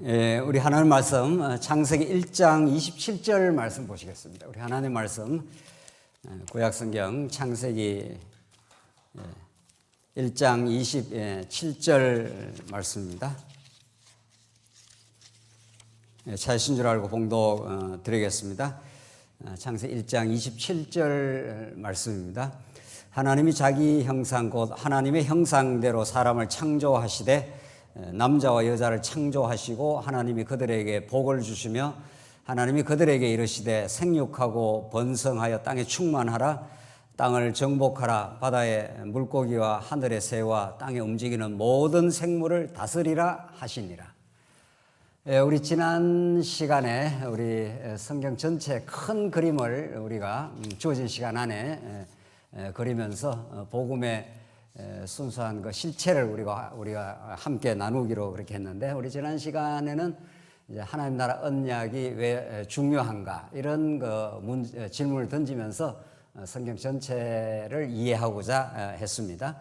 우리 하나님 말씀 창세기 1장 27절 말씀 보시겠습니다. 우리 하나님 말씀 구약성경 창세기 1장 27절 말씀입니다. 찾으신 줄 알고 봉독 드리겠습니다. 창세기 1장 27절 말씀입니다. 하나님이 자기 형상 곧 하나님의 형상대로 사람을 창조하시되 남자와 여자를 창조하시고 하나님이 그들에게 복을 주시며 하나님이 그들에게 이르시되 생육하고 번성하여 땅에 충만하라 땅을 정복하라 바다의 물고기와 하늘의 새와 땅에 움직이는 모든 생물을 다스리라 하시니라. 우리 지난 시간에 우리 성경 전체 큰 그림을 우리가 주어진 시간 안에 그리면서 복음의 순수한 그 실체를 우리가 함께 나누기로 그렇게 했는데, 우리 지난 시간에는 이제 하나님 나라 언약이 왜 중요한가 이런 질문을 던지면서 성경 전체를 이해하고자 했습니다.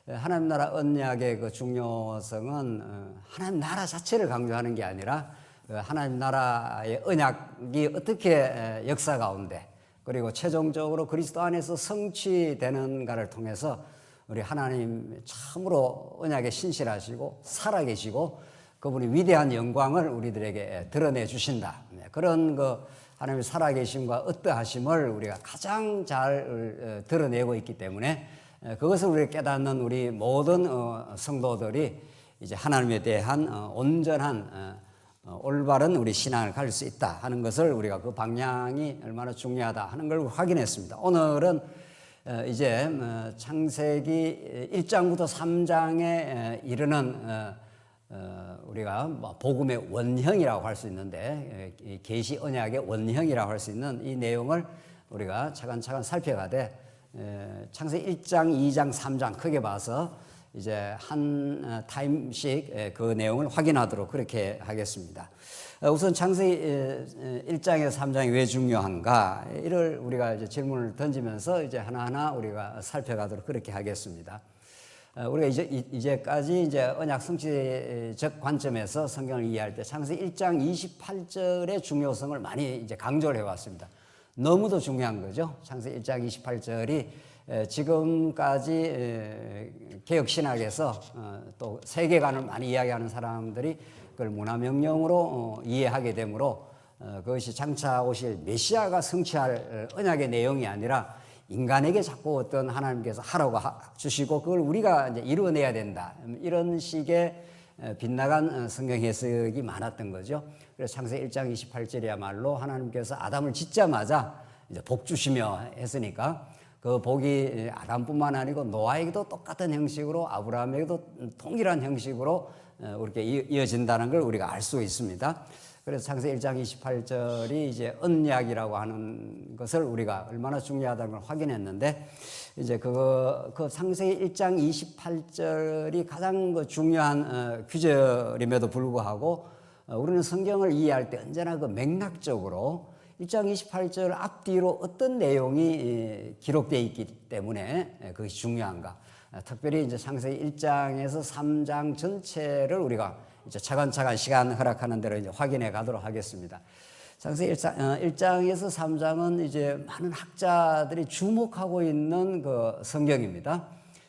하나님 나라 언약의 그 중요성은 하나님 나라 자체를 강조하는 게 아니라 하나님 나라의 언약이 어떻게 역사 가운데 그리고 최종적으로 그리스도 안에서 성취되는가를 통해서 우리 하나님 참으로 언약에 신실하시고 살아계시고 그분이 위대한 영광을 우리들에게 드러내 주신다. 그런 하나님의 살아계심과 어떠하심을 우리가 가장 잘 드러내고 있기 때문에 그것을 우리가 깨닫는 우리 모든 성도들이 이제 하나님에 대한 온전한 올바른 우리 신앙을 가질 수 있다 하는 것을 우리가 그 방향이 얼마나 중요하다 하는 걸 확인했습니다. 오늘은 이제 창세기 1장부터 3장에 이르는 우리가 복음의 원형이라고 할 수 있는데 계시 언약의 원형이라고 할 수 있는 이 내용을 우리가 차근차근 살펴가되 창세기 1장, 2장, 3장 크게 봐서 이제 한 타임씩 그 내용을 확인하도록 그렇게 하겠습니다. 우선 창세기 1장에서 3장이 왜 중요한가 이를 우리가 이제 질문을 던지면서 이제 하나하나 우리가 살펴가도록 그렇게 하겠습니다. 우리가 이제까지 이제 언약 성취적 관점에서 성경을 이해할 때 창세기 1장 28절의 중요성을 많이 이제 강조를 해왔습니다. 너무도 중요한 거죠. 창세기 1장 28절이 지금까지 개혁신학에서 또 세계관을 많이 이야기하는 사람들이 그걸 문화명령으로 이해하게 되므로 그것이 장차 오실 메시아가 성취할 언약의 내용이 아니라 인간에게 자꾸 어떤 하나님께서 하라고 주시고 그걸 우리가 이제 이루어내야 된다, 이런 식의 빗나간 성경 해석이 많았던 거죠. 그래서 창세기 1장 28절이야말로 하나님께서 아담을 짓자마자 이제 복 주시며 했으니까 그 복이 아담뿐만 아니고 노아에게도 똑같은 형식으로 아브라함에게도 동일한 형식으로 이렇게 이어진다는 걸 우리가 알 수 있습니다. 그래서 창세기 1장 28절이 이제 언약이라고 하는 것을 우리가 얼마나 중요하다는 걸 확인했는데, 이제 그 창세기 1장 28절이 가장 중요한 규절임에도 불구하고 우리는 성경을 이해할 때 언제나 그 맥락적으로 1장 28절 앞뒤로 어떤 내용이 기록되어 있기 때문에 그것이 중요한가. 특별히 이제 창세기 1장에서 3장 전체를 우리가 이제 차근차근 시간 허락하는 대로 이제 확인해 가도록 하겠습니다. 창세기 1장에서 3장은 이제 많은 학자들이 주목하고 있는 그 성경입니다.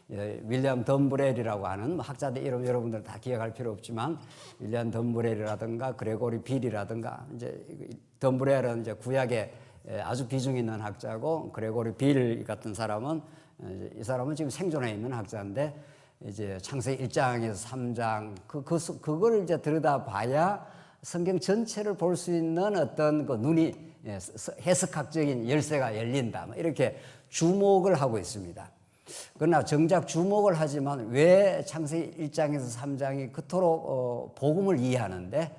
윌리엄 덤브렐이라고 하는 학자들 이름 여러분들 다 기억할 필요 없지만 윌리엄 덤브렐이라든가 그레고리 빌이라든가, 이제 덤브렐은 이제 구약에 아주 비중 있는 학자고 그레고리 빌 같은 사람은 이 사람은 지금 생존해 있는 학자인데 이제 창세기 1장에서 3장 그걸 이제 들여다봐야 성경 전체를 볼 수 있는 어떤 그 눈이 해석학적인 열쇠가 열린다, 이렇게 주목을 하고 있습니다. 그러나 정작 주목을 하지만 왜 창세기 1장에서 3장이 그토록 복음을 이해하는데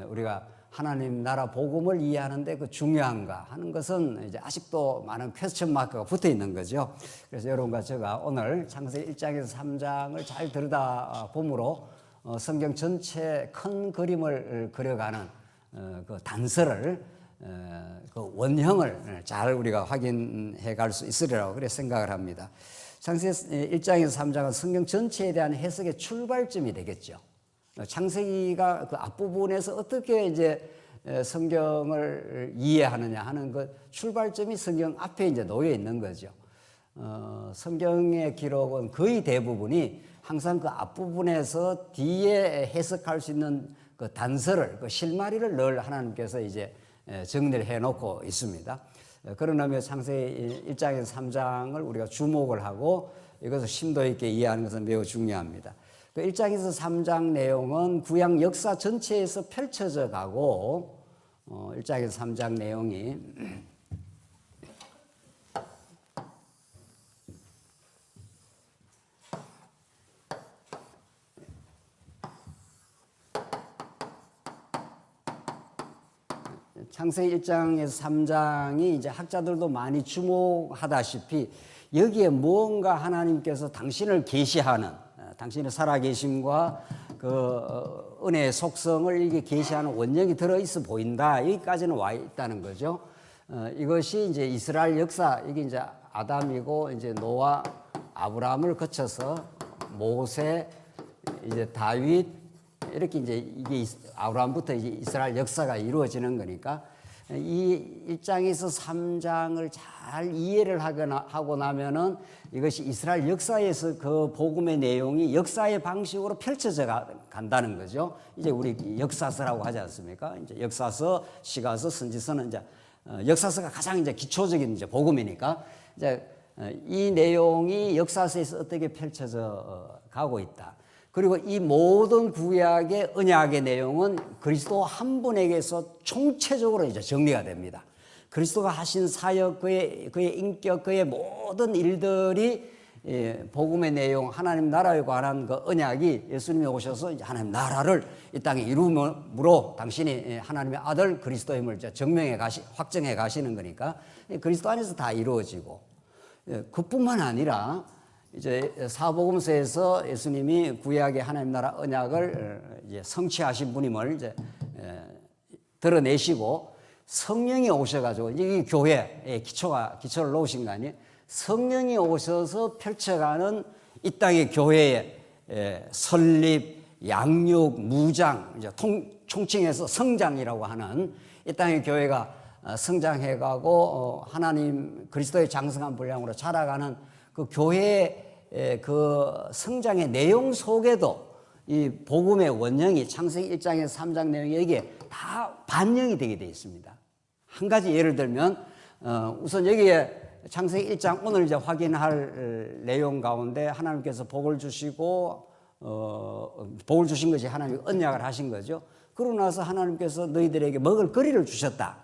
우리가 하나님 나라 복음을 이해하는데 그 중요한가 하는 것은 이제 아직도 많은 퀘스천 마크가 붙어 있는 거죠. 그래서 여러분과 제가 오늘 창세기 1장에서 3장을 잘 들여다봄으로 성경 전체 큰 그림을 그려가는 그 단서를 그 원형을 잘 우리가 확인해 갈 수 있으리라고 그렇게 생각을 합니다. 창세기 1장에서 3장은 성경 전체에 대한 해석의 출발점이 되겠죠. 창세기가 그 앞부분에서 어떻게 이제 성경을 이해하느냐 하는 그 출발점이 성경 앞에 이제 놓여 있는 거죠. 성경의 기록은 거의 대부분이 항상 그 앞부분에서 뒤에 해석할 수 있는 그 단서를, 그 실마리를 늘 하나님께서 이제 정리를 해 놓고 있습니다. 그런 의미에서 창세기 1장에서 3장을 우리가 주목을 하고 이것을 심도 있게 이해하는 것은 매우 중요합니다. 그 1장에서 3장 내용은 구약 역사 전체에서 펼쳐져 가고 1장에서 3장 내용이 창세기 1장에서 3장이 이제 학자들도 많이 주목하다시피 여기에 무언가 하나님께서 당신을 계시하는, 당신의 살아계심과 그 은혜의 속성을 이게 계시하는 원령이 들어있어 보인다. 여기까지는 와 있다는 거죠. 이것이 이제 이스라엘 역사, 이게 이제 아담이고 이제 노아, 아브라함을 거쳐서 모세, 이제 다윗, 이렇게 이제 이게 아브라함부터 이제 이스라엘 역사가 이루어지는 거니까 이 1장에서 3장을 잘 이해를 하고 나면은 이것이 이스라엘 역사에서 그 복음의 내용이 역사의 방식으로 펼쳐져 간다는 거죠. 이제 우리 역사서라고 하지 않습니까? 이제 역사서, 시가서, 선지서는 이제 역사서가 가장 이제 기초적인 이제 복음이니까 이제 이 내용이 역사서에서 어떻게 펼쳐져 가고 있다. 그리고 이 모든 구약의 언약의 내용은 그리스도 한 분에게서 총체적으로 이제 정리가 됩니다. 그리스도가 하신 사역, 그의 인격, 그의 모든 일들이 복음의 내용, 하나님 나라에 관한 그 언약이 예수님이 오셔서 이제 하나님 나라를 이 땅에 이루므로 당신이 하나님의 아들 그리스도임을 이제 확정해 가시는 거니까 그리스도 안에서 다 이루어지고, 그뿐만 아니라 이제 사복음서에서 예수님이 구약의 하나님 나라 언약을 이제 성취하신 분임을 이제 드러내시고 성령이 오셔가지고 이 교회의 기초를 놓으신 거 아니에요? 성령이 오셔서 펼쳐가는 이 땅의 교회의 설립, 양육, 무장, 이제 총칭해서 성장이라고 하는 이 땅의 교회가 성장해가고 하나님 그리스도의 장성한 분량으로 자라가는 그 교회의 그 성장의 내용 속에도 이 복음의 원형이 창세기 1장에서 3장 내용이 여기에 다 반영이 되게 되어 있습니다. 한 가지 예를 들면 우선 여기에 창세기 1장 오늘 이제 확인할 내용 가운데 하나님께서 복을 주시고 복을 주신 것이 하나님이 언약을 하신 거죠. 그러고 나서 하나님께서 너희들에게 먹을 거리를 주셨다.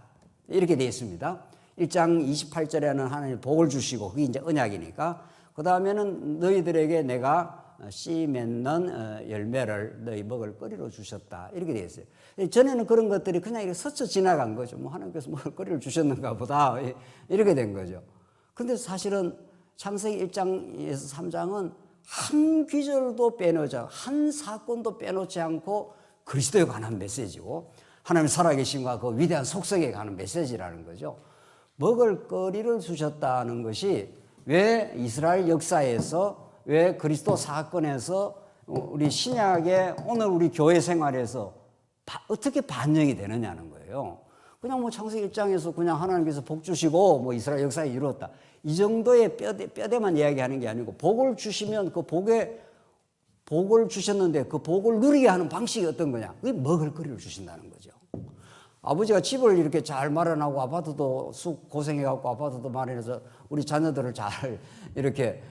이렇게 되어 있습니다. 1장 28절에는 하나님 복을 주시고 그게 이제 언약이니까 그 다음에는 너희들에게 내가 씨 맺는 열매를 너희 먹을 거리로 주셨다. 이렇게 되어 있어요. 전에는 그런 것들이 그냥 이렇게 스쳐 지나간 거죠. 뭐 하나님께서 먹을 거리를 주셨는가 보다. 이렇게 된 거죠. 그런데 사실은 창세기 1장에서 3장은 한 귀절도 빼놓지 않고 한 사건도 빼놓지 않고 그리스도에 관한 메시지고 하나님 살아계심과 그 위대한 속성에 관한 메시지라는 거죠. 먹을 거리를 주셨다는 것이 왜 이스라엘 역사에서 왜 그리스도 사건에서 우리 신약의 오늘 우리 교회 생활에서 어떻게 반영이 되느냐는 거예요. 그냥 뭐 창세기 1장에서 그냥 하나님께서 복 주시고 뭐 이스라엘 역사에 이루었다. 이 정도의 뼈대만 이야기하는 게 아니고 복을 주시면 그 복을 주셨는데 그 복을 누리게 하는 방식이 어떤 거냐? 그게 먹을 거리를 주신다는 거죠. 아버지가 집을 이렇게 잘 마련하고 아파트도 고생해갖고 아파트도 마련해서 우리 자녀들을 잘 이렇게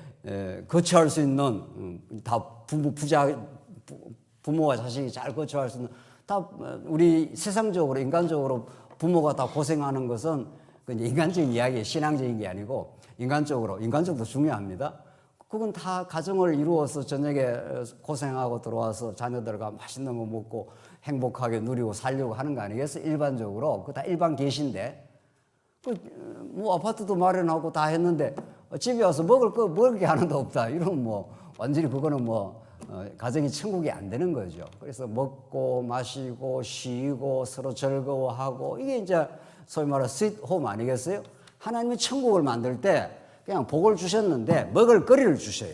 거처할 수 있는 다 부모와 자식이 잘 거처할 수 있는 다 우리 세상적으로 인간적으로 부모가 다 고생하는 것은 인간적인 이야기, 신앙적인 게 아니고 인간적으로 중요합니다. 그건 다 가정을 이루어서 저녁에 고생하고 들어와서 자녀들과 맛있는 거 먹고 행복하게 누리고 살려고 하는 거 아니겠어요? 일반적으로. 그거 다 일반 계시인데. 뭐 아파트도 마련하고 다 했는데 집에 와서 먹을 게 하나도 없다. 이러면 뭐 완전히 그거는 가정이 천국이 안 되는 거죠. 그래서 먹고 마시고 쉬고 서로 즐거워하고 이게 이제 소위 말하는 스윗홈 아니겠어요? 하나님이 천국을 만들 때 그냥 복을 주셨는데 먹을 거리를 주셔요.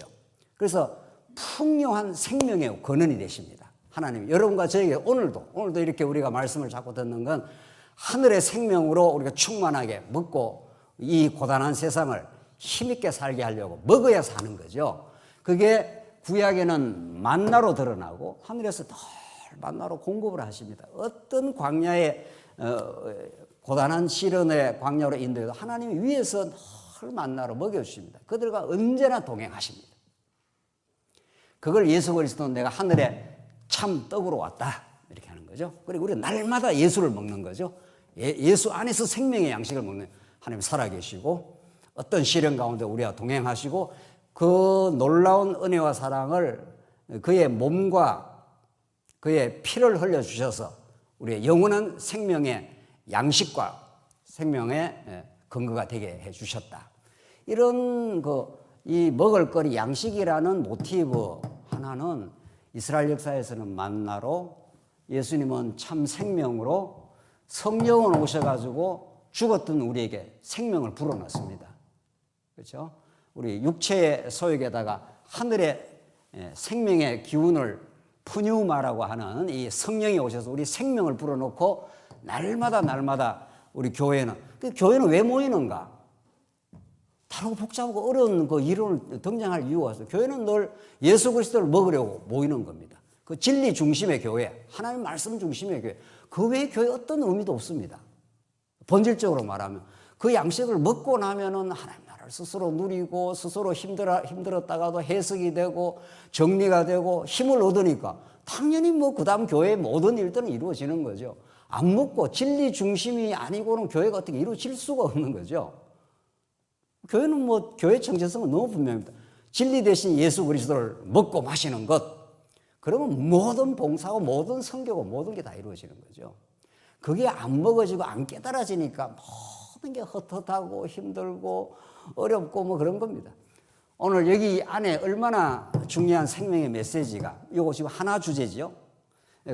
그래서 풍요한 생명의 근원이 되십니다. 하나님 여러분과 저에게 오늘도 이렇게 우리가 말씀을 자꾸 듣는 건 하늘의 생명으로 우리가 충만하게 먹고 이 고단한 세상을 힘있게 살게 하려고 먹어야 사는 거죠. 그게 구약에는 만나로 드러나고 하늘에서 늘 만나로 공급을 하십니다. 어떤 광야의 고단한 시련의 광야로 인도해도 하나님이 위에서 늘 만나로 먹여주십니다. 그들과 언제나 동행하십니다. 그걸 예수 그리스도는 내가 하늘에 참 떡으로 왔다 이렇게 하는 거죠. 그리고 우리가 날마다 예수를 먹는 거죠. 예수 안에서 생명의 양식을 먹는 하나님 살아계시고 어떤 시련 가운데 우리와 동행하시고 그 놀라운 은혜와 사랑을 그의 몸과 그의 피를 흘려주셔서 우리의 영원한 생명의 양식과 생명의 근거가 되게 해주셨다. 이런 이 먹을거리 양식이라는 모티브 하나는 이스라엘 역사에서는 만나로, 예수님은 참 생명으로, 성령은 오셔가지고 죽었던 우리에게 생명을 불어넣습니다. 그렇죠? 우리 육체의 소욕에다가 하늘의 생명의 기운을 푸뉴마라고 하는 이 성령이 오셔서 우리 생명을 불어넣고 날마다 우리 교회는 왜 모이는가? 다르고 복잡하고 어려운 그 이론을 등장할 이유가 없어요. 교회는 늘 예수 그리스도를 먹으려고 모이는 겁니다. 그 진리 중심의 교회, 하나님 말씀 중심의 교회, 그 외에 교회 어떤 의미도 없습니다. 본질적으로 말하면 그 양식을 먹고 나면은 하나님 나라를 스스로 누리고 스스로 힘들었다가도 해석이 되고 정리가 되고 힘을 얻으니까 당연히 그 다음 교회의 모든 일들은 이루어지는 거죠. 안 먹고 진리 중심이 아니고는 교회가 어떻게 이루어질 수가 없는 거죠. 교회는 교회 정체성은 너무 분명합니다. 진리 대신 예수 그리스도를 먹고 마시는 것. 그러면 모든 봉사고 모든 선교고 모든 게 다 이루어지는 거죠. 그게 안 먹어지고 안 깨달아지니까 모든 게 헛헛하고 힘들고 어렵고 그런 겁니다. 오늘 여기 안에 얼마나 중요한 생명의 메시지가, 이거 지금 하나 주제죠.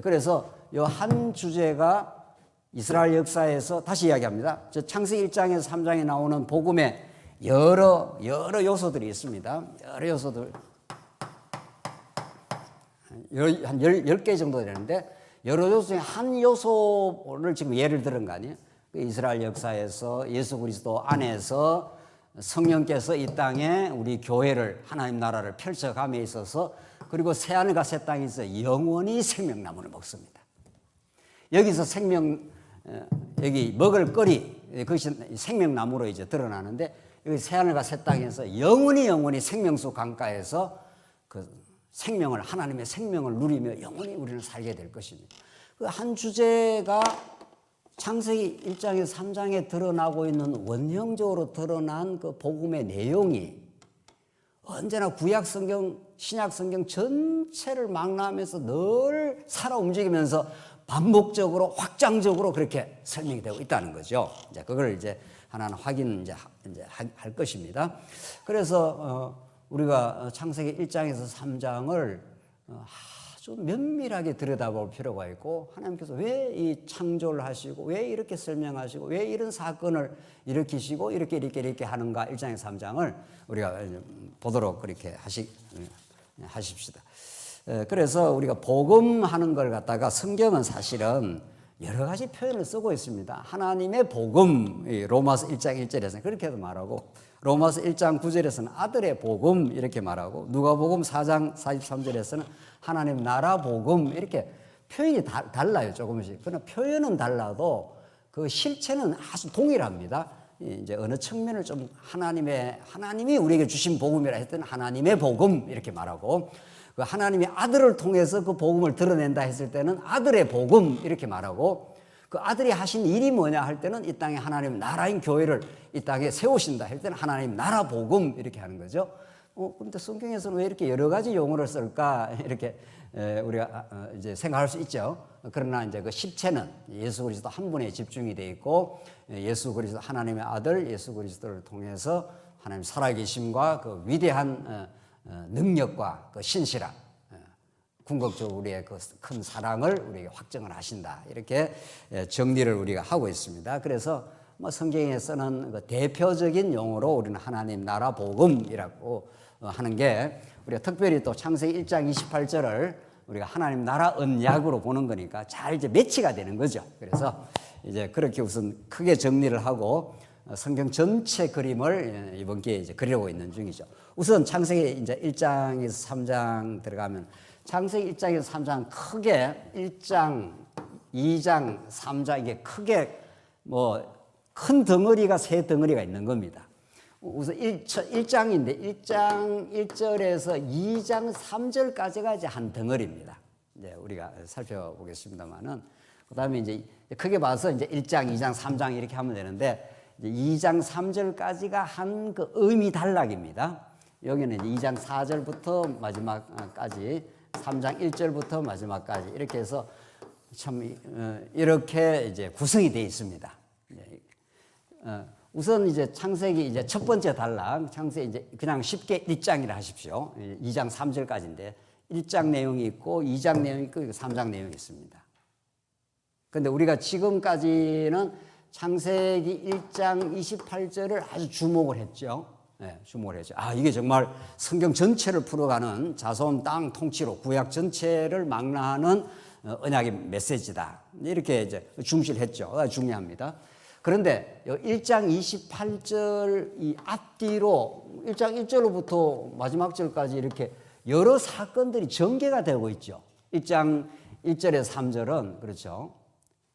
그래서 이 한 주제가 이스라엘 역사에서 다시 이야기합니다. 저 창세기 1장에서 3장에 나오는 복음의 여러 요소들이 있습니다. 여러 요소들. 한 10개 정도 되는데, 여러 요소 중에 한 요소를 지금 예를 들은 거 아니에요? 이스라엘 역사에서 예수 그리스도 안에서 성령께서 이 땅에 우리 교회를, 하나님 나라를 펼쳐감에 있어서, 그리고 새하늘과 새 땅에서 영원히 생명나무를 먹습니다. 여기서 여기 먹을 거리, 그것이 생명나무로 이제 드러나는데, 여기 새하늘과 새 땅에서 영원히 생명수 강가에서 그 생명을, 하나님의 생명을 누리며 영원히 우리는 살게 될 것입니다. 그 한 주제가 창세기 1장에서 3장에 드러나고 있는 원형적으로 드러난 그 복음의 내용이 언제나 구약 성경, 신약 성경 전체를 망라하면서 늘 살아 움직이면서 반복적으로 확장적으로 그렇게 설명이 되고 있다는 거죠. 이제 그걸 이제 하나는 확인 이제 할 것입니다. 그래서 우리가 창세기 1장에서 3장을 아주 면밀하게 들여다볼 필요가 있고, 하나님께서 왜 이 창조를 하시고 왜 이렇게 설명하시고 왜 이런 사건을 일으키시고 이렇게 하는가, 1장에서 3장을 우리가 보도록 그렇게 하십시다. 그래서 우리가 복음하는 걸 갖다가 성경은 사실은 여러 가지 표현을 쓰고 있습니다. 하나님의 복음, 로마서 1장 1절에서는 그렇게도 말하고, 로마서 1장 9절에서는 아들의 복음 이렇게 말하고, 누가복음 4장 43절에서는 하나님 나라 복음, 이렇게 표현이 달라요, 조금씩. 그러나 표현은 달라도 그 실체는 아주 동일합니다. 이제 어느 측면을 좀 하나님이 우리에게 주신 복음이라 했던 하나님의 복음 이렇게 말하고, 그 하나님의 아들을 통해서 그 복음을 드러낸다 했을 때는 아들의 복음 이렇게 말하고, 그 아들이 하신 일이 뭐냐 할 때는 이 땅에 하나님 나라인 교회를 이 땅에 세우신다 할 때는 하나님 나라 복음 이렇게 하는 거죠. 그런데 성경에서는 왜 이렇게 여러 가지 용어를 쓸까 이렇게 우리가 이제 생각할 수 있죠. 그러나 이제 그 실체는 예수 그리스도 한 분에 집중이 되어 있고, 예수 그리스도 하나님의 아들 예수 그리스도를 통해서 하나님 살아계심과 그 위대한 능력과 그 신실함, 궁극적으로 우리의 그 큰 사랑을 우리에게 확증을 하신다, 이렇게 정리를 우리가 하고 있습니다. 그래서 성경에서는 그 대표적인 용어로 우리는 하나님 나라 복음이라고 하는 게, 우리가 특별히 또 창세기 1장 28절을 우리가 하나님 나라 언약으로 보는 거니까 잘 이제 매치가 되는 거죠. 그래서 이제 그렇게 우선 크게 정리를 하고 성경 전체 그림을 이번 기회에 이제 그리려고 있는 중이죠. 우선 창세기 이제 1장에서 3장 들어가면 창세기 1장에서 3장 크게 1장, 2장, 3장 이게 크게 뭐 큰 덩어리가 세 덩어리가 있는 겁니다. 우선 1장인데 1장 1절에서 2장 3절까지가 이제 한 덩어리입니다. 이제 우리가 살펴보겠습니다만은 그다음에 이제 크게 봐서 이제 1장, 2장, 3장 이렇게 하면 되는데 이제 2장 3절까지가 한 그 의미 단락입니다. 여기는 이제 2장 4절부터 마지막까지 3장 1절부터 마지막까지 이렇게 해서 참 이렇게 이제 구성이 되어 있습니다. 우선 이제 창세기 이제 첫 번째 단락, 창세기 이제 그냥 쉽게 1장이라 하십시오. 2장 3절까지인데 1장 내용이 있고 2장 내용이 있고 3장 내용이 있습니다. 그런데 우리가 지금까지는 창세기 1장 28절을 아주 주목을 했죠. 네, 주목을 했죠. 아, 이게 정말 성경 전체를 풀어가는 자손 땅 통치로 구약 전체를 망라하는 언약의 메시지다. 이렇게 이제 중시를 했죠. 중요합니다. 그런데 1장 28절 이 앞뒤로 1장 1절로부터 마지막 절까지 이렇게 여러 사건들이 전개가 되고 있죠. 1장 1절에서 3절은 그렇죠.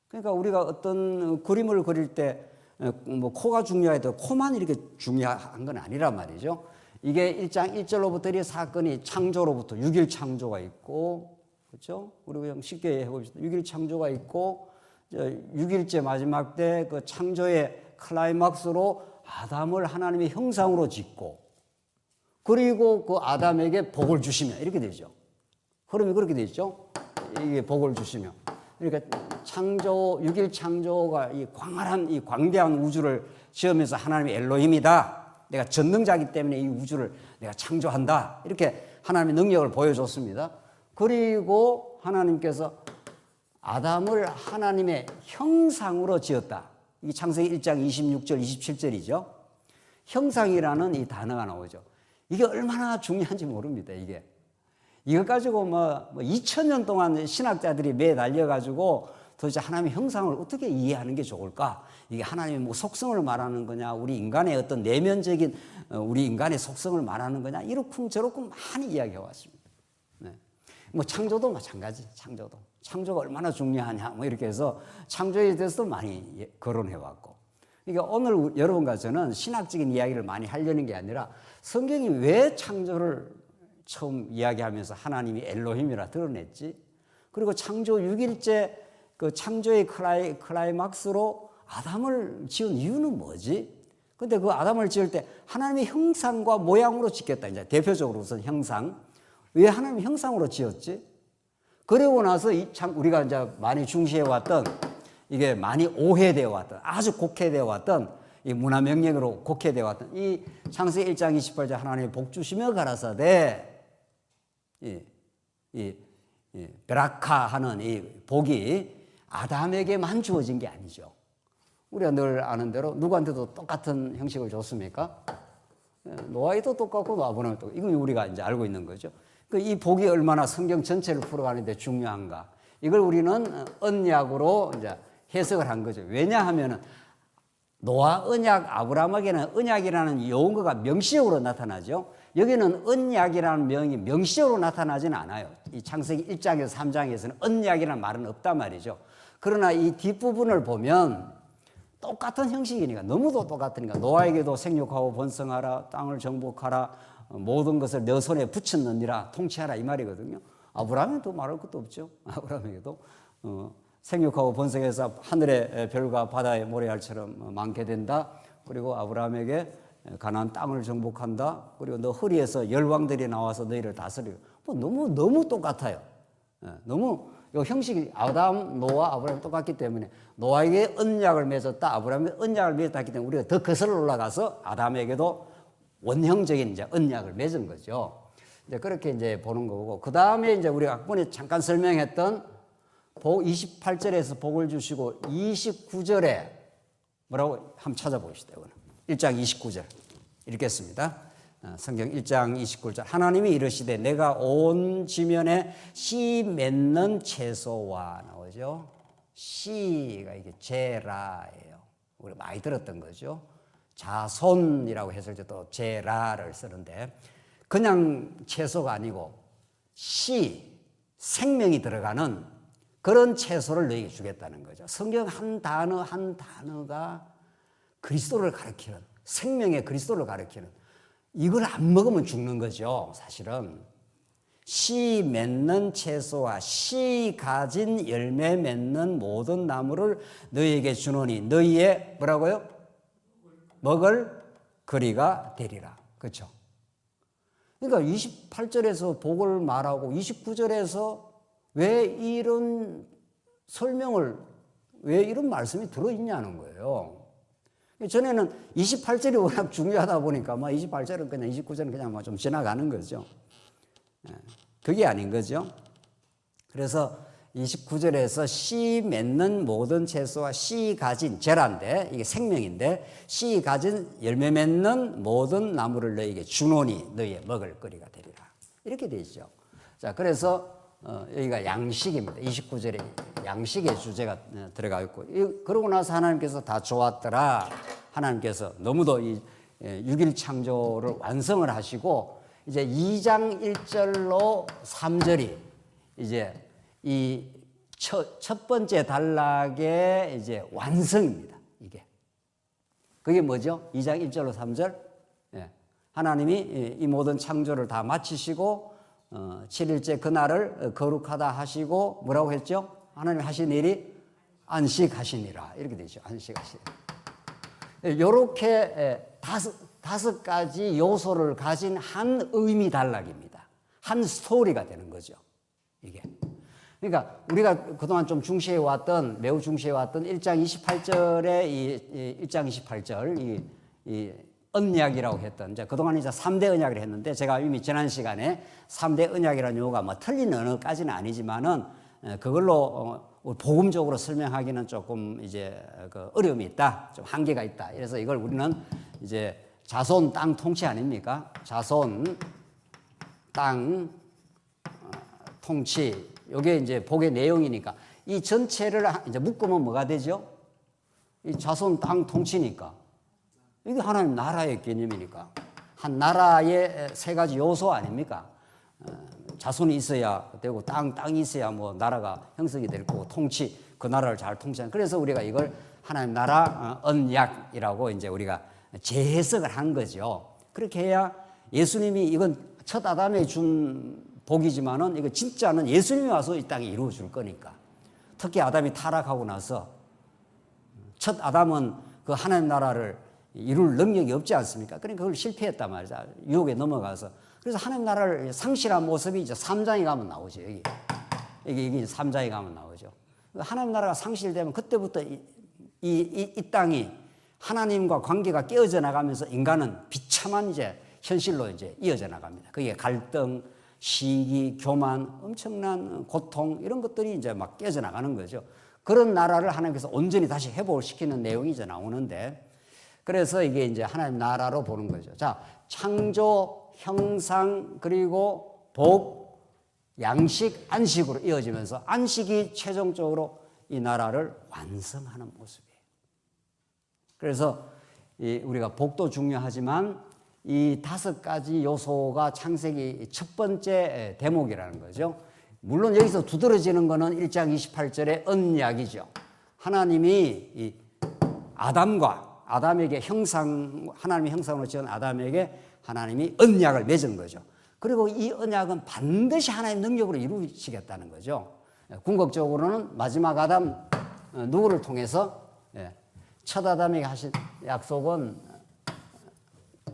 그러니까 우리가 어떤 그림을 그릴 때 뭐 코가 중요해도 코만 이렇게 중요한 건 아니란 말이죠. 이게 1장 1절로부터 이 사건이 창조로부터 6일 창조가 있고 그렇죠. 우리 그냥 쉽게 해봅시다. 6일 창조가 있고 6일째 마지막 때 그 창조의 클라이막스로 아담을 하나님의 형상으로 짓고 그리고 그 아담에게 복을 주시며 이렇게 되죠. 흐름이 그렇게 되어 있죠. 이게 복을 주시며 그러니까 창조 6일 창조가 이 광활한 이 광대한 우주를 지으면서 하나님의 엘로힘이다. 내가 전능자이기 때문에 이 우주를 내가 창조한다. 이렇게 하나님의 능력을 보여줬습니다. 그리고 하나님께서 아담을 하나님의 형상으로 지었다. 이게 창세기 1장 26절, 27절이죠. 형상이라는 이 단어가 나오죠. 이게 얼마나 중요한지 모릅니다, 이게. 이거 가지고 뭐 2000년 동안 신학자들이 매달려가지고 도대체 하나님의 형상을 어떻게 이해하는 게 좋을까? 이게 하나님의 뭐 속성을 말하는 거냐, 우리 인간의 어떤 내면적인 우리 인간의 속성을 말하는 거냐, 이렇쿵 저렇쿵 많이 이야기해 왔습니다. 네. 뭐 창조도 마찬가지, 창조가 얼마나 중요하냐, 뭐 이렇게 해서 창조에 대해서도 많이 거론해 왔고. 그러니까 오늘 여러분과 저는 신학적인 이야기를 많이 하려는 게 아니라 성경이 왜 창조를 처음 이야기하면서 하나님이 엘로힘이라 드러냈지? 그리고 창조 6일째 그 창조의 클라이막스로 아담을 지은 이유는 뭐지? 근데 그 아담을 지을 때 하나님의 형상과 모양으로 짓겠다. 이제 대표적으로 우선 형상. 왜 하나님의 형상으로 지었지? 그러고 나서 우리가 이제 많이 중시해 왔던 이게 많이 오해되어 왔던 아주 곡해되어 왔던 이 문화 명령으로 곡해되어 왔던 이 창세기 1장 28절 하나님의 복 주시며 가라사대 베라카 하는 이 복이 아담에게만 주어진 게 아니죠. 우리가 늘 아는 대로 누구한테도 똑같은 형식을 줬습니까? 노아에도 똑같고 아브라함에도 똑같고 이건 우리가 이제 알고 있는 거죠. 이 복이 얼마나 성경 전체를 풀어가는데 중요한가? 이걸 우리는 언약으로 이제 해석을 한 거죠. 왜냐하면은 노아 언약, 아브라함에게는 언약이라는 용어가 명시적으로 나타나죠. 여기는 언약이라는 명이 명시적으로 나타나지는 않아요. 이 창세기 1장에서 3장에서는 언약이라는 말은 없단 말이죠. 그러나 이 뒷부분을 보면 똑같은 형식이니까 너무도 똑같으니까 노아에게도 생육하고 번성하라, 땅을 정복하라, 모든 것을 내 손에 붙였느니라, 통치하라 이 말이거든요. 아브라함에도 말할 것도 없죠. 아브라함에게도 생육하고 번성해서 하늘의 별과 바다의 모래알처럼 많게 된다. 그리고 아브라함에게 가나안 땅을 정복한다. 그리고 너 허리에서 열왕들이 나와서 너희를 다스리고. 뭐 너무 똑같아요. 너무 이 형식이 아담, 노아, 아브라함이 똑같기 때문에 노아에게 언약을 맺었다. 아브라함에게 언약을 맺었다 했기 때문에 우리가 더 거슬러 올라가서 아담에게도 원형적인 이제 언약을 맺은 거죠. 이제 그렇게 이제 보는 거고. 그 다음에 이제 우리가 학번에 잠깐 설명했던 복 28절에서 복을 주시고 29절에 뭐라고 한번 찾아보시죠. 1장 29절 읽겠습니다. 성경 1장 29절 하나님이 이르시되 내가 온 지면에 씨 맺는 채소와 나오죠. 씨가 이게 제라예요. 우리 많이 들었던 거죠. 자손이라고 했을 때도 제라를 쓰는데 그냥 채소가 아니고 씨, 생명이 들어가는 그런 채소를 너에게 주겠다는 거죠. 성경 한 단어 한 단어가 그리스도를 가리키는, 생명의 그리스도를 가리키는, 이걸 안 먹으면 죽는 거죠. 사실은 씨 맺는 채소와 씨 가진 열매 맺는 모든 나무를 너희에게 주노니 너희의 뭐라고요? 먹을 거리가 되리라. 그렇죠? 그러니까 28절에서 복을 말하고 29절에서 왜 이런 설명을, 왜 이런 말씀이 들어있냐는 거예요. 전에는 28절이 워낙 중요하다 보니까 28절은 그냥 29절은 그냥 좀 지나가는 거죠. 그게 아닌 거죠. 그래서 29절에서 씨 맺는 모든 채소와 씨 가진, 제라인데 이게 생명인데 씨 가진 열매 맺는 모든 나무를 너희에게 주노니 너희의 먹을 거리가 되리라. 이렇게 되어 있죠. 자, 그래서 여기가 양식입니다. 29절에 양식의 주제가 들어가 있고, 그러고 나서 하나님께서 다 좋았더라. 하나님께서 너무도 이 6일 창조를 완성을 하시고 이제 2장 1절로 3절이 이제 이 첫 번째 단락의 이제 완성입니다. 이게. 그게 뭐죠? 2장 1절로 3절. 하나님이 이 모든 창조를 다 마치시고 7일째 그날을 거룩하다 하시고 뭐라고 했죠? 하나님 하신 일이 안식하시니라. 이렇게 되죠. 안식하시니라. 이렇게 다섯 가지 요소를 가진 한 의미 단락입니다. 한 스토리가 되는 거죠. 이게. 그러니까 우리가 그동안 좀 중시해왔던, 매우 중시해왔던 1장 28절의 이 1장 28절, 이 언약이라고 했던, 이제 그동안 이제 3대 언약을 했는데, 제가 이미 지난 시간에 3대 언약이라는 용어가 뭐 틀린 언어까지는 아니지만은, 그걸로 복음적으로 설명하기는 조금 이제 어려움이 있다, 좀 한계가 있다. 그래서 이걸 우리는 이제 자손 땅 통치 아닙니까? 자손 땅 통치. 이게 이제 복의 내용이니까 이 전체를 이제 묶으면 뭐가 되죠? 이 자손 땅 통치니까 이게 하나님 나라의 개념이니까 한 나라의 세 가지 요소 아닙니까? 자손이 있어야 되고 땅이 있어야 뭐 나라가 형성이 될 거고 통치, 그 나라를 잘 통치하는. 그래서 우리가 이걸 하나님 나라 언약이라고 이제 우리가 재해석을 한 거죠. 그렇게 해야 예수님이 이건 첫 아담에 준 복이지만은 이거 진짜는 예수님이 와서 이 땅에 이루어 줄 거니까. 특히 아담이 타락하고 나서 첫 아담은 그 하나님 나라를 이룰 능력이 없지 않습니까? 그러니까 그걸 실패했단 말이죠. 유혹에 넘어가서. 그래서 하나님 나라를 상실한 모습이 이제 3장에 가면 나오죠. 이게 3장에 가면 나오죠. 하나님 나라가 상실되면 그때부터 이 땅이 하나님과 관계가 깨어져 나가면서 인간은 비참한 이제 현실로 이제 이어져 나갑니다. 그게 갈등, 시기, 교만, 엄청난 고통 이런 것들이 이제 막 깨져 나가는 거죠. 그런 나라를 하나님께서 온전히 다시 회복을 시키는 내용이 이제 나오는데, 그래서 이게 이제 하나님 나라로 보는 거죠. 자, 창조, 형상, 그리고 복, 양식, 안식으로 이어지면서 안식이 최종적으로 이 나라를 완성하는 모습이에요. 그래서 우리가 복도 중요하지만 이 5가지 요소가 창세기 첫 번째 대목이라는 거죠. 물론 여기서 두드러지는 거는 1장 28절의 언약이죠. 하나님이 이 아담에게 하나님의 형상으로 지은 아담에게 하나님이 언약을 맺은 거죠. 그리고 이 언약은 반드시 하나님의 능력으로 이루시겠다는 거죠. 궁극적으로는 마지막 아담 누구를 통해서 첫 아담에게 하신 약속은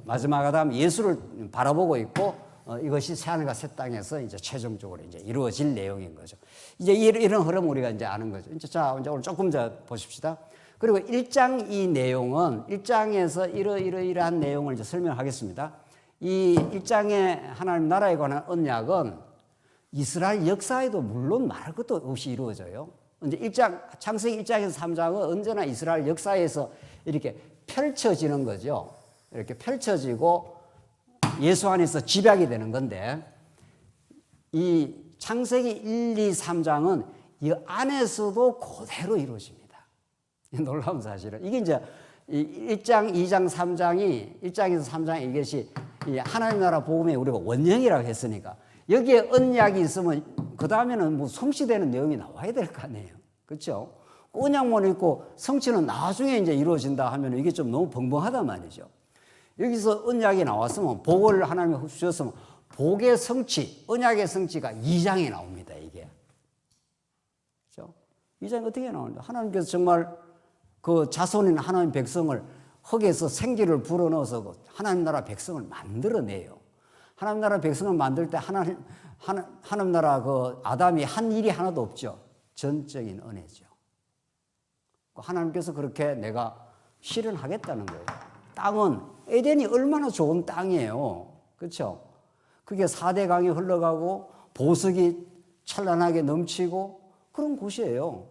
마지막 아담 예수를 바라보고 있고 이것이 새하늘과 새 땅에서 이제 최종적으로 이제 이루어질 내용인 거죠. 이제 이런 흐름 우리가 이제 아는 거죠. 이제 오늘 조금 더 보십시다. 그리고 1장 이 내용은 1장에서 이러이러한 내용을 이제 설명하겠습니다. 이 1장의 하나님 나라에 관한 언약은 이스라엘 역사에도 물론 말할 것도 없이 이루어져요. 이제 창세기 1장에서 3장은 언제나 이스라엘 역사에서 이렇게 펼쳐지는 거죠. 이렇게 펼쳐지고 예수 안에서 집약이 되는 건데 이 창세기 1, 2, 3장은 이 안에서도 그대로 이루어집니다. 놀라운 사실은 이게 이제 1장, 2장, 3장이 1장에서 3장에 이것이 하나님 나라 복음의 우리가 원형이라고 했으니까 여기에 언약이 있으면 그 다음에는 뭐 성취되는 내용이 나와야 될 거 아니에요. 그렇죠? 언약만 있고 성취는 나중에 이제 이루어진다 하면 이게 좀 너무 벙벙하단 말이죠. 여기서 언약이 나왔으면 복을 하나님이 주셨으면 복의 성취, 언약의 성취가 2장에 나옵니다. 이게. 그렇죠? 2장이 어떻게 나오는데 하나님께서 정말 그 자손인 하나님 백성을 흙에서 생기를 불어넣어서 하나님 나라 백성을 만들어내요. 하나님 나라 백성을 만들 때 하나님 나라 그 아담이 한 일이 하나도 없죠. 전적인 은혜죠. 하나님께서 그렇게 내가 실현하겠다는 거예요. 땅은 에덴이 얼마나 좋은 땅이에요. 그렇죠? 그게 4대 강이 흘러가고 보석이 찬란하게 넘치고 그런 곳이에요.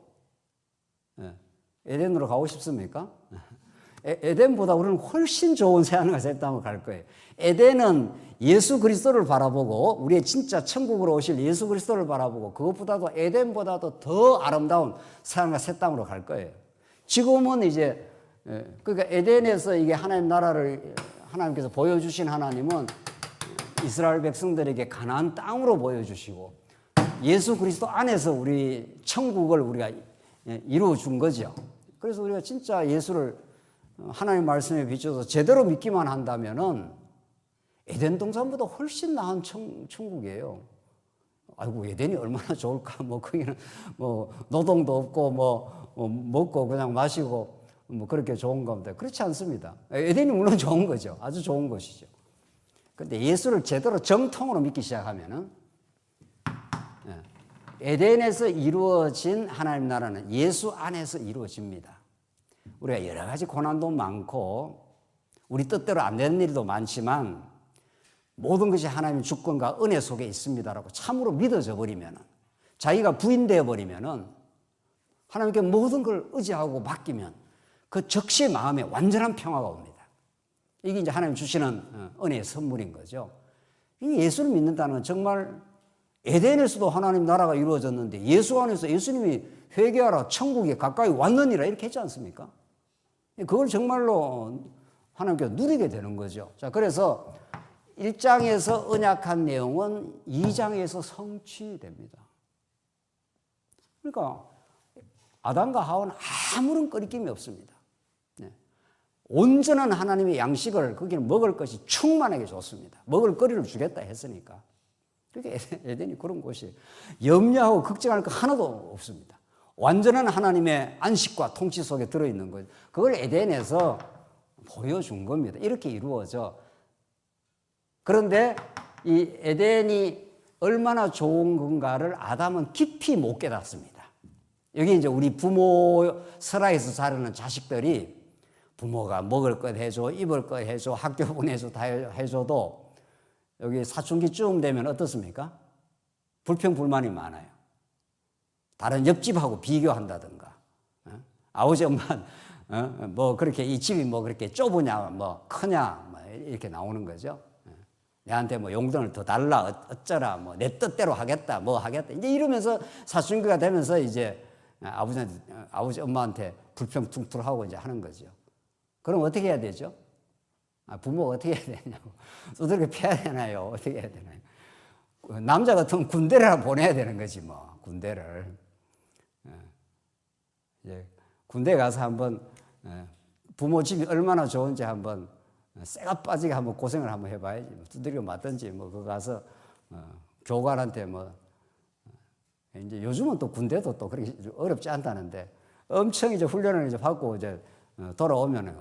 에덴으로 가고 싶습니까? 에덴보다 우리는 훨씬 좋은 새하늘과 새 땅으로 갈 거예요. 에덴은 예수 그리스도를 바라보고 우리의 진짜 천국으로 오실 예수 그리스도를 바라보고 그것보다도 에덴보다도 더 아름다운 새하늘과 새 땅으로 갈 거예요. 지금은 이제 그러니까 에덴에서 이게 하나님 나라를 하나님께서 보여주신 하나님은 이스라엘 백성들에게 가나안 땅으로 보여주시고 예수 그리스도 안에서 우리 천국을 우리가 이루어 준 거죠. 그래서 우리가 진짜 예수를 하나님 말씀에 비춰서 제대로 믿기만 한다면은 에덴 동산보다 훨씬 나은 천국이에요. 아이고 에덴이 얼마나 좋을까? 뭐 거기는 뭐 노동도 없고 뭐 먹고 그냥 마시고 뭐 그렇게 좋은 겁니다. 그렇지 않습니다. 에덴이 물론 좋은 거죠. 아주 좋은 것이죠. 근데 예수를 제대로 정통으로 믿기 시작하면은 에덴에서 이루어진 하나님 나라는 예수 안에서 이루어집니다. 우리가 여러 가지 고난도 많고 우리 뜻대로 안 되는 일도 많지만 모든 것이 하나님의 주권과 은혜 속에 있습니다라고 참으로 믿어져 버리면 자기가 부인되어 버리면 하나님께 모든 걸 의지하고 맡기면 그 적시의 마음에 완전한 평화가 옵니다. 이게 이제 하나님 주시는 은혜의 선물인 거죠. 이 예수를 믿는다는 건 정말 에덴에서도 하나님 나라가 이루어졌는데 예수 안에서 예수님이 회개하라 천국에 가까이 왔느니라 이렇게 했지 않습니까? 그걸 정말로 하나님께서 누리게 되는 거죠. 자, 그래서 1장에서 언약한 내용은 2장에서 성취됩니다. 그러니까 아담과 하와는 아무런 꺼리낌이 없습니다. 온전한 하나님의 양식을 거기는 먹을 것이 충만하게 좋습니다. 먹을 거리를 주겠다 했으니까. 그게 에덴이 그런 곳이에요. 염려하고 걱정할 거 하나도 없습니다. 완전한 하나님의 안식과 통치 속에 들어있는 거죠. 그걸 에덴에서 보여준 겁니다. 이렇게 이루어져. 그런데 이 에덴이 얼마나 좋은 건가를 아담은 깊이 못 깨닫습니다. 여기 이제 우리 부모 설화에서 자라는 자식들이 부모가 먹을 것 해줘, 입을 것 해줘, 학교 보내줘 다 해줘도 여기 사춘기쯤 되면 어떻습니까? 불평불만이 많아요. 다른 옆집하고 비교한다든가, 아버지 엄마는 뭐 그렇게 이 집이 뭐 그렇게 좁으냐, 뭐 크냐, 뭐 이렇게 나오는 거죠. 내한테 뭐 용돈을 더 달라, 어쩌라, 뭐 내 뜻대로 하겠다, 뭐 하겠다. 이제 이러면서 사춘기가 되면서 이제 아버지 엄마한테 불평퉁퉁하고 이제 하는 거죠. 그럼 어떻게 해야 되죠? 부모가 어떻게 해야 되냐고. 두들겨 패야 되나요? 어떻게 해야 되나요? 남자 같으면 군대를 보내야 되는 거지 뭐. 군대를. 이제 군대 가서 한번 부모 집이 얼마나 좋은지 한번 쇠가 빠지게 한번 고생을 한번 해봐야지. 두들겨 맞든지 뭐 그거 가서 교관한테 뭐 이제 요즘은 또 군대도 또 그렇게 어렵지 않다는데 엄청 이제 훈련을 이제 받고 이제 돌아오면은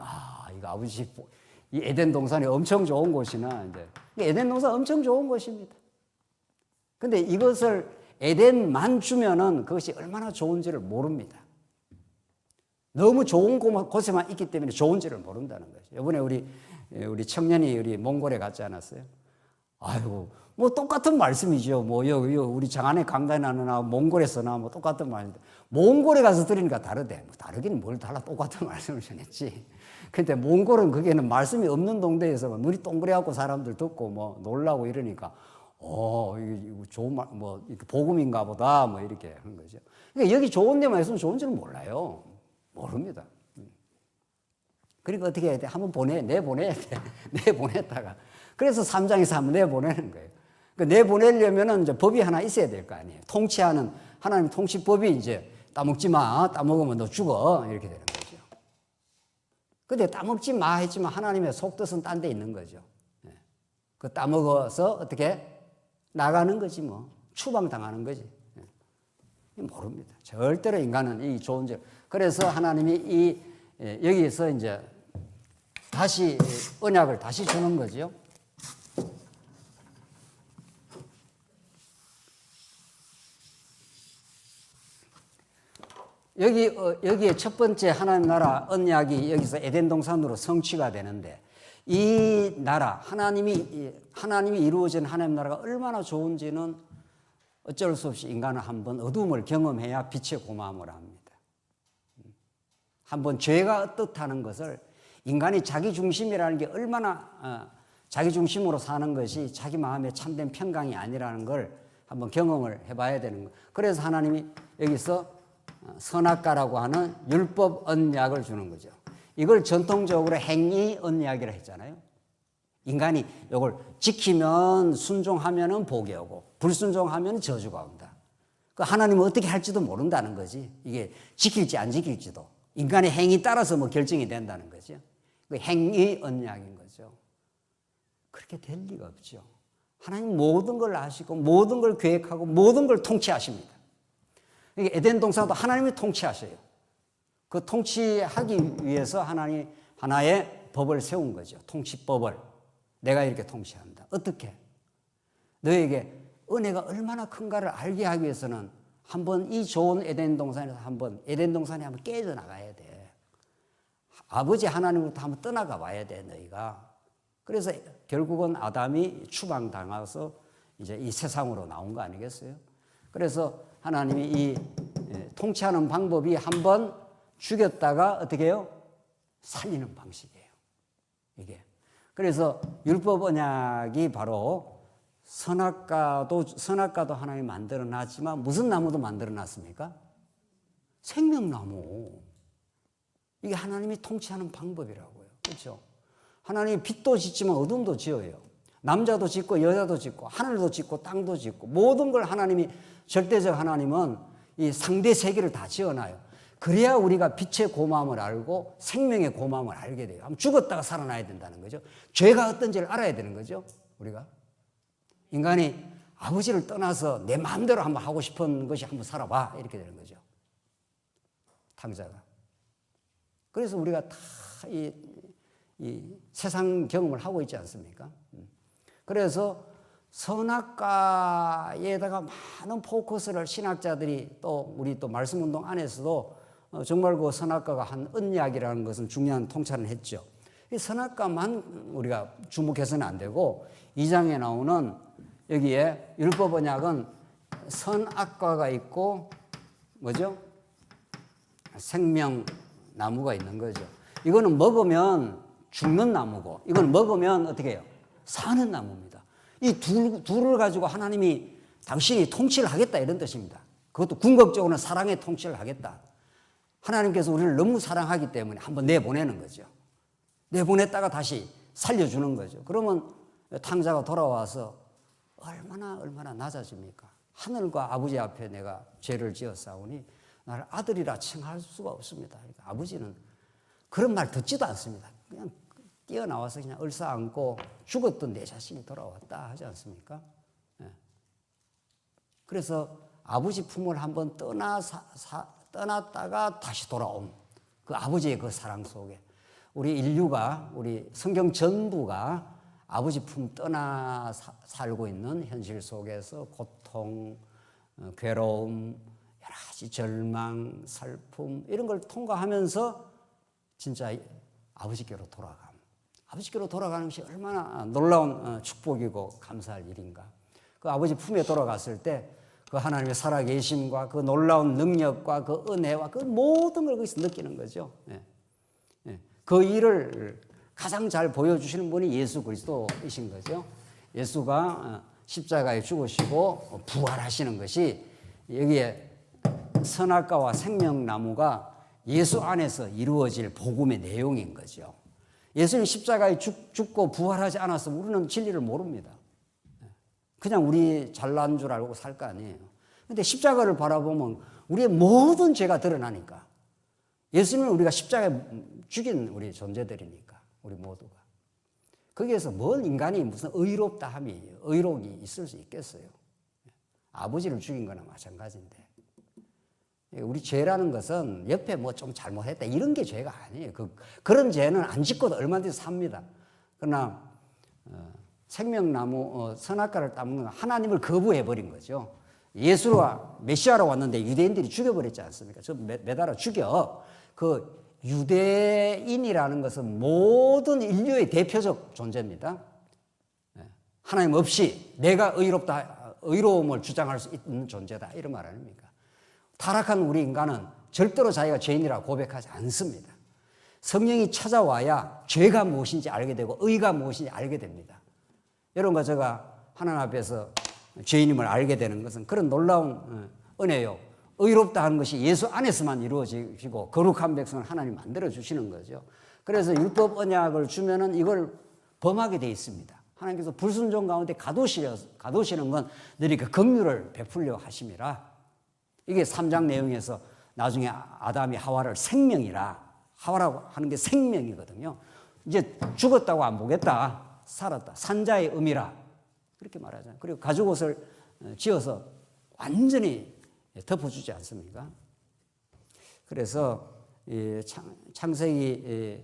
이거 아버지 집 이 에덴 동산이 엄청 좋은 곳이나 이제 에덴 동산 엄청 좋은 곳입니다. 근데 이것을 에덴만 주면은 그것이 얼마나 좋은지를 모릅니다. 너무 좋은 곳에만 있기 때문에 좋은지를 모른다는 거죠. 이번에 우리 청년이 우리 몽골에 갔지 않았어요? 아이고, 뭐 똑같은 말씀이죠. 뭐 우리 장안에 강단에 나나 몽골에서나 뭐 똑같은 말인데 몽골에 가서 들으니까 다르대. 뭐 다르긴 뭘 달라, 똑같은 말씀을 전했지. 근데 몽골은 거기에는 말씀이 없는 동네에서 눈이 동그래갖고 사람들 듣고 뭐 놀라고 이러니까 이거 좋은 말, 뭐 복음인가 보다 뭐 이렇게 하는 거죠. 그러니까 여기 좋은 데만 있으면 좋은 줄은 몰라요. 모릅니다. 그러니까 어떻게 해야 돼? 한번 내보내야 돼. 내보냈다가. 그래서 3장에서 한번 내보내는 거예요. 그러니까 내보내려면은 이제 법이 하나 있어야 될 거 아니에요. 통치하는 하나님 통치법이 이제 따먹지 마. 따먹으면 너 죽어. 이렇게 되는 거죠. 근데 따먹지 마 했지만 하나님의 속뜻은 딴 데 있는 거죠. 그 따먹어서 어떻게 나가는 거지 뭐. 추방당하는 거지. 모릅니다. 절대로 인간은 이 좋은 죄. 그래서 하나님이 여기서 이제 다시 언약을 다시 주는 거죠. 여기에 첫 번째 하나님 나라 언약이 여기서 에덴 동산으로 성취가 되는데 이 나라 하나님이 이루어진 하나님 나라가 얼마나 좋은지는 어쩔 수 없이 인간은 한번 어둠을 경험해야 빛의 고마움을 합니다. 한번 죄가 어떻다는 것을 인간이 자기 중심이라는 게 얼마나 자기 중심으로 사는 것이 자기 마음에 참된 평강이 아니라는 걸 한번 경험을 해봐야 되는 거예요. 그래서 하나님이 여기서 선악과라고 하는 율법 언약을 주는 거죠. 이걸 전통적으로 행위 언약이라 했잖아요. 인간이 이걸 지키면 순종하면은 복이 오고 불순종하면 저주가 온다. 그 하나님은 어떻게 할지도 모른다는 거지. 이게 지킬지 안 지킬지도 인간의 행위 따라서 뭐 결정이 된다는 거죠. 그 행위 언약인 거죠. 그렇게 될 리가 없죠. 하나님 모든 걸 아시고 모든 걸 계획하고 모든 걸 통치하십니다. 에덴 동산도 하나님이 통치하셔요. 그 통치하기 위해서 하나님 하나의 법을 세운 거죠. 통치법을. 내가 이렇게 통치한다. 어떻게? 너에게 은혜가 얼마나 큰가를 알게 하기 위해서는 한번 이 좋은 에덴 동산에서 에덴 동산에 한번 깨져나가야 돼. 아버지 하나님부터 한번 떠나가 봐야 돼, 너희가. 그래서 결국은 아담이 추방당해서 이제 이 세상으로 나온 거 아니겠어요? 그래서 하나님이 이 통치하는 방법이 한번 죽였다가 어떻게 해요? 살리는 방식이에요. 이게. 그래서 율법 언약이 바로 선악과도 하나님이 만들어 놨지만 무슨 나무도 만들어 놨습니까? 생명나무. 이게 하나님이 통치하는 방법이라고요. 그렇죠? 하나님이 빛도 짓지만 어둠도 지어요. 남자도 짓고 여자도 짓고 하늘도 짓고 땅도 짓고 모든 걸 하나님이 절대적 하나님은 이 상대 세계를 다 지어놔요. 그래야 우리가 빛의 고마움을 알고 생명의 고마움을 알게 돼요. 죽었다가 살아나야 된다는 거죠. 죄가 어떤지를 알아야 되는 거죠. 우리가. 인간이 아버지를 떠나서 내 마음대로 한번 하고 싶은 것이 한번 살아봐. 이렇게 되는 거죠. 탕자가. 그래서 우리가 다 이 세상 경험을 하고 있지 않습니까? 그래서 선악과에다가 많은 포커스를 신학자들이 우리 말씀 운동 안에서도 정말 그 선악과가 한 언약이라는 것은 중요한 통찰을 했죠. 이 선악과만 우리가 주목해서는 안 되고 2장에 나오는 여기에 율법 언약은 선악과가 있고 뭐죠? 생명나무가 있는 거죠. 이거는 먹으면 죽는 나무고 이건 먹으면 어떻게 해요? 사는 나무입니다. 이 둘을 가지고 하나님이 당신이 통치를 하겠다 이런 뜻입니다. 그것도 궁극적으로는 사랑의 통치를 하겠다. 하나님께서 우리를 너무 사랑하기 때문에 한번 내보내는 거죠. 내보냈다가 다시 살려주는 거죠. 그러면 탕자가 돌아와서 얼마나 낮아집니까? 하늘과 아버지 앞에 내가 죄를 지었사오니 나를 아들이라 칭할 수가 없습니다. 그러니까 아버지는 그런 말 듣지도 않습니다. 그냥 뛰어나와서 그냥 얼싸안고 죽었던 내 자신이 돌아왔다 하지 않습니까? 네. 그래서 아버지 품을 한번 떠났다가 다시 돌아옴. 그 아버지의 그 사랑 속에 우리 인류가 우리 성경 전부가 아버지 품 떠나 살고 있는 현실 속에서 고통, 괴로움, 여러 가지 절망, 슬픔 이런 걸 통과하면서 진짜 아버지께로 돌아감. 아버지께로 돌아가는 것이 얼마나 놀라운 축복이고 감사할 일인가. 그 아버지 품에 돌아갔을 때 그 하나님의 살아계심과 그 놀라운 능력과 그 은혜와 그 모든 걸 거기서 느끼는 거죠. 그 일을 가장 잘 보여주시는 분이 예수 그리스도이신 거죠. 예수가 십자가에 죽으시고 부활하시는 것이 여기에 선악과와 생명나무가 예수 안에서 이루어질 복음의 내용인 거죠. 예수님 십자가에 죽고 부활하지 않았으면 우리는 진리를 모릅니다. 그냥 우리 잘난 줄 알고 살 거 아니에요. 근데 십자가를 바라보면 우리의 모든 죄가 드러나니까. 예수님은 우리가 십자가에 죽인 우리 존재들이니까, 우리 모두가. 거기에서 뭔 인간이 무슨 의롭다 함이, 의롭이 있을 수 있겠어요. 아버지를 죽인 거나 마찬가지인데. 우리 죄라는 것은 옆에 뭐 좀 잘못했다 이런 게 죄가 아니에요. 그런 죄는 안 짓고도 얼마든지 삽니다. 그러나 생명나무 선악과를 따먹는 건 하나님을 거부해버린 거죠. 예수와 메시아로 왔는데 유대인들이 죽여버렸지 않습니까? 저 매달아 죽여. 그 유대인이라는 것은 모든 인류의 대표적 존재입니다. 하나님 없이 내가 의로움을 주장할 수 있는 존재다 이런 말 아닙니까? 타락한 우리 인간은 절대로 자기가 죄인이라고 고백하지 않습니다. 성령이 찾아와야 죄가 무엇인지 알게 되고 의가 무엇인지 알게 됩니다. 여러분과 제가 하나님 앞에서 죄인임을 알게 되는 것은 그런 놀라운 은혜요. 의롭다 하는 것이 예수 안에서만 이루어지고 거룩한 백성을 하나님 만들어 주시는 거죠. 그래서 율법 언약을 주면은 이걸 범하게 돼 있습니다. 하나님께서 불순종 가운데 가두시는 건 너희 그 긍휼을 베풀려 하심이라. 이게 3장 내용에서 나중에 아담이 하와를 생명이라, 하와라고 하는 게 생명이거든요. 이제 죽었다고 안 보겠다. 살았다. 산자의 의미라. 그렇게 말하잖아요. 그리고 가죽옷을 지어서 완전히 덮어주지 않습니까? 그래서 창세기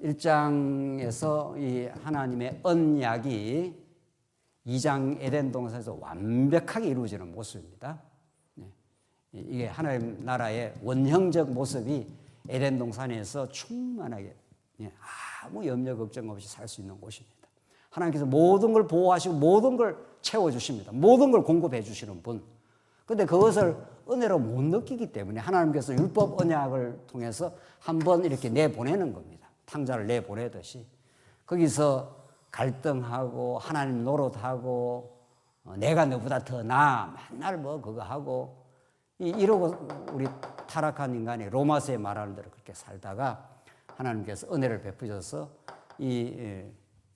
1장에서 이 하나님의 언약이 2장 에덴 동산에서 완벽하게 이루어지는 모습입니다. 이게 하나님 나라의 원형적 모습이 에덴 동산에서 충만하게 아무 염려 걱정 없이 살 수 있는 곳입니다. 하나님께서 모든 걸 보호하시고 모든 걸 채워주십니다. 모든 걸 공급해 주시는 분. 그런데 그것을 은혜로 못 느끼기 때문에 하나님께서 율법 언약을 통해서 한번 이렇게 내보내는 겁니다. 탕자를 내보내듯이. 거기서 갈등하고 하나님 노릇하고 내가 너보다 더 나아 맨날 뭐 그거 하고 이러고 우리 타락한 인간이 로마서에 말하는 대로 그렇게 살다가 하나님께서 은혜를 베푸셔서 이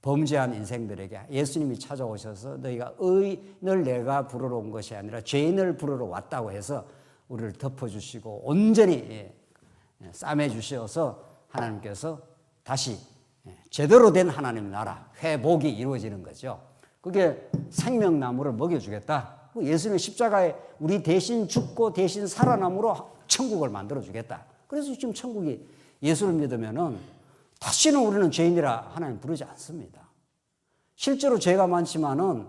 범죄한 인생들에게 예수님이 찾아오셔서 너희가 의인을 내가 부르러 온 것이 아니라 죄인을 부르러 왔다고 해서 우리를 덮어주시고 온전히 싸매 주셔서 하나님께서 다시 제대로 된 하나님 나라 회복이 이루어지는 거죠. 그게 생명나무를 먹여주겠다. 예수님의 십자가에 우리 대신 죽고 대신 살아남으로 천국을 만들어주겠다. 그래서 지금 천국이 예수를 믿으면은 다시는 우리는 죄인이라 하나님 부르지 않습니다. 실제로 죄가 많지만은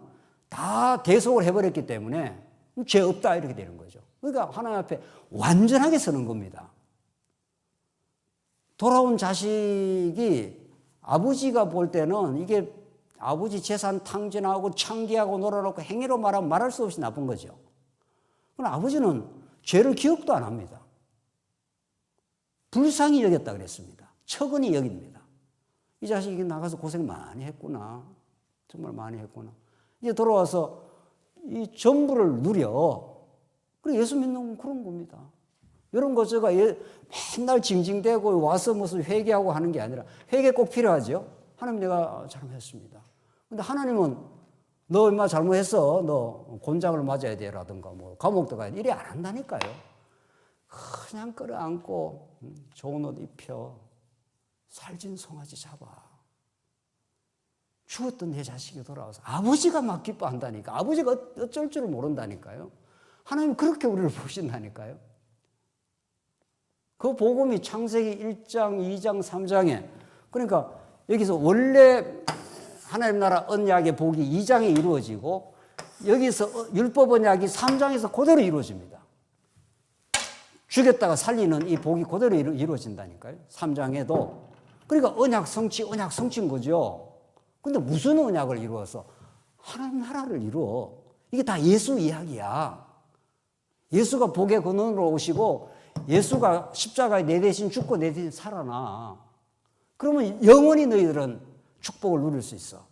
다 대속을 해버렸기 때문에 죄 없다 이렇게 되는 거죠. 그러니까 하나님 앞에 완전하게 서는 겁니다. 돌아온 자식이 아버지가 볼 때는 이게 아버지 재산 탕진하고 창기하고 놀아놓고 행위로 말하면 말할 수 없이 나쁜 거죠. 그러나 아버지는 죄를 기억도 안 합니다. 불쌍히 여겼다 그랬습니다. 처근히 여깁니다. 이 자식이 나가서 고생 많이 했구나. 정말 많이 했구나. 이제 돌아와서 이 전부를 누려. 그리고 예수 믿는 건 그런 겁니다. 이런 거 제가 맨날 징징대고 와서 무슨 회개하고 하는 게 아니라 회개 꼭 필요하죠. 하나님 내가 잘못했습니다. 근데 하나님은 너 얼마 잘못했어. 너 곤장을 맞아야 돼라든가 뭐 감옥 들어가야 돼. 이래 안 한다니까요. 그냥 끌어안고 좋은 옷 입혀. 살찐 송아지 잡아. 죽었던 내 자식이 돌아와서 아버지가 막 기뻐한다니까. 아버지가 어쩔 줄을 모른다니까요. 하나님 그렇게 우리를 보신다니까요. 그 복음이 창세기 1장, 2장, 3장에 그러니까 여기서 원래 하나님 나라 언약의 복이 2장에 이루어지고 여기서 율법 언약이 3장에서 그대로 이루어집니다. 죽였다가 살리는 이 복이 그대로 이루어진다니까요. 3장에도. 그러니까 언약 성취인 거죠. 근데 무슨 언약을 이루어서? 하나님 나라를 이루어. 이게 다 예수 이야기야. 예수가 복의 근원으로 오시고 예수가 십자가에 내 대신 죽고 내 대신 살아나. 그러면 영원히 너희들은 축복을 누릴 수 있어.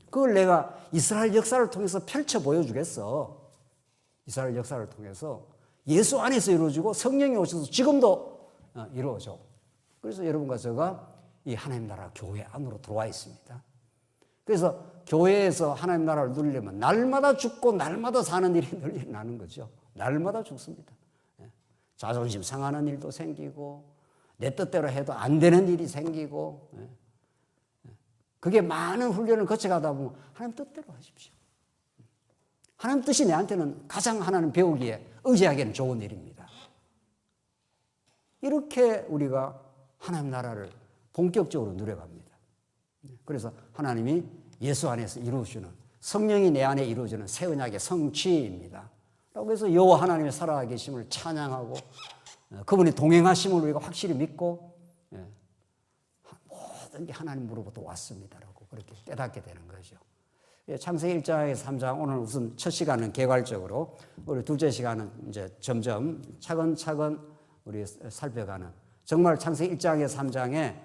그걸 내가 이스라엘 역사를 통해서 펼쳐 보여주겠어. 이스라엘 역사를 통해서 예수 안에서 이루어지고 성령이 오셔서 지금도 이루어져. 그래서 여러분과 제가 이 하나님 나라 교회 안으로 들어와 있습니다. 그래서 교회에서 하나님 나라를 누리려면 날마다 죽고 날마다 사는 일이 늘 일어나는 거죠. 날마다 죽습니다. 자존심 상하는 일도 생기고 내 뜻대로 해도 안 되는 일이 생기고 그게 많은 훈련을 거쳐가다 보면 하나님 뜻대로 하십시오. 하나님 뜻이 내한테는 가장 하나님 배우기에 의지하기에는 좋은 일입니다. 이렇게 우리가 하나님 나라를 본격적으로 누려갑니다. 그래서 하나님이 예수 안에서 이루어주는 성령이 내 안에 이루어지는 새 언약의 성취입니다. 그래서 여호와 하나님의 살아 계심을 찬양하고 그분이 동행하심을 우리가 확실히 믿고 모든 게 하나님으로부터 왔습니다라고 그렇게 깨닫게 되는 거죠. 창세기 1장에서 3장 오늘 우선 첫 시간은 개괄적으로 우리 둘째 시간은 이제 점점 차근차근 우리 살펴가는 정말 창세기 1장에서 3장에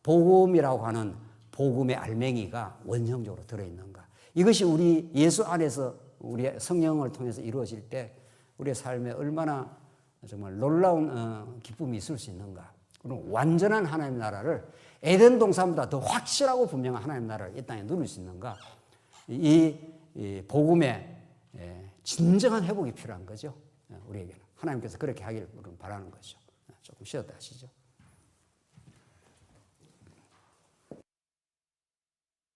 복음이라고 하는 복음의 알맹이가 원형적으로 들어있는가. 이것이 우리 예수 안에서 우리의 성령을 통해서 이루어질 때 우리의 삶에 얼마나 정말 놀라운 기쁨이 있을 수 있는가. 그럼 완전한 하나님의 나라를 에덴 동산보다 더 확실하고 분명한 하나님의 나라를 이 땅에 누릴 수 있는가. 이 복음의 진정한 회복이 필요한 거죠. 우리에게는. 하나님께서 그렇게 하기를 바라는 거죠. 조금 쉬었다 하시죠.